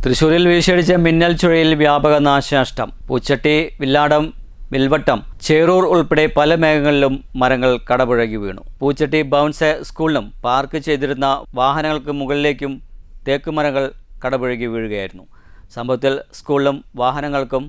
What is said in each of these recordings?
തൃശ്ശൂരിൽ വീശിയടിച്ച മിന്നൽ ചുഴയിൽ വ്യാപക നാശനഷ്ടം. പൂച്ചട്ടി, വില്ലാടം, വിൽവട്ടം, ചേറൂർ ഉൾപ്പെടെ പല മേഖലകളിലും മരങ്ങൾ കടപുഴകി വീണു. പൂച്ചട്ടി ബൗൺസ് സ്കൂളിനും പാർക്ക് ചെയ്തിരുന്ന വാഹനങ്ങൾക്ക് മുകളിലേക്കും തേക്കുമരങ്ങൾ കടപുഴകി വീഴുകയായിരുന്നു. സംഭവത്തിൽ സ്കൂളിലും വാഹനങ്ങൾക്കും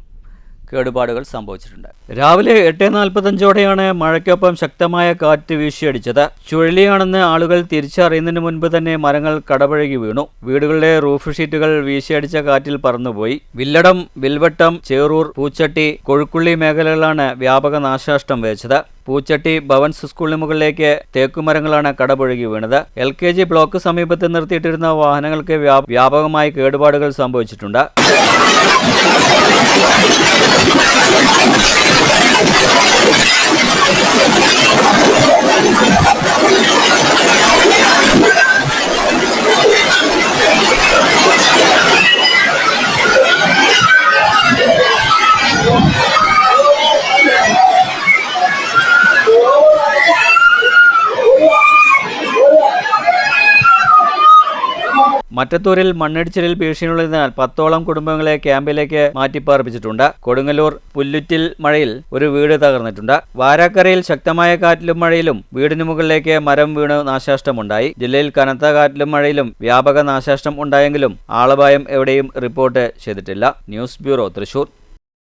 കേടുപാടുകൾ സംഭവിച്ചിട്ടുണ്ട്. രാവിലെ 8:45ഓടെയാണ് മഴയ്ക്കൊപ്പം ശക്തമായ കാറ്റ് വീശിയടിച്ചത്. ചുഴലിയാണെന്ന് ആളുകൾ തിരിച്ചറിയുന്നതിന് മുൻപ് തന്നെ മരങ്ങൾ കടപുഴകി വീണു. വീടുകളുടെ റൂഫ് ഷീറ്റുകൾ വീശിയടിച്ച കാറ്റിൽ പറന്നുപോയി. വില്ലടം, വിൽവട്ടം, ചേറൂർ, പൂച്ചട്ടി, കൊഴുക്കുള്ളി മേഖലകളിലാണ് വ്യാപക നാശനഷ്ടം വിതച്ചത്. പൂച്ചട്ടി ഭവൻസ് സ്കൂളിന് മുകളിലേക്ക് തേക്കുമരങ്ങളാണ് കടപുഴകി വീണത്. LKG ബ്ലോക്ക് സമീപത്ത് നിർത്തിയിട്ടിരുന്ന വാഹനങ്ങൾക്ക് വ്യാപകമായി കേടുപാടുകൾ സംഭവിച്ചിട്ടുണ്ട്. മറ്റത്തൂരിൽ മണ്ണിടിച്ചിലിൽ ഭീഷണിയുള്ളതിനാൽ 10ഓളം കുടുംബങ്ങളെ ക്യാമ്പിലേക്ക് മാറ്റിപ്പാർപ്പിച്ചിട്ടുണ്ട്. കൊടുങ്ങല്ലൂർ പുല്ലുറ്റിൽ മഴയിൽ ഒരു വീട് തകർന്നിട്ടുണ്ട്. വാരാക്കരയിൽ ശക്തമായ കാറ്റിലും മഴയിലും വീടിന് മുകളിലേക്ക് മരം വീണ് നാശനഷ്ടമുണ്ടായി. ജില്ലയിൽ കനത്ത കാറ്റിലും മഴയിലും വ്യാപക നാശനഷ്ടം ഉണ്ടായെങ്കിലും ആളപായം എവിടെയും റിപ്പോർട്ട് ചെയ്തിട്ടില്ല. News bureau, Thrissur.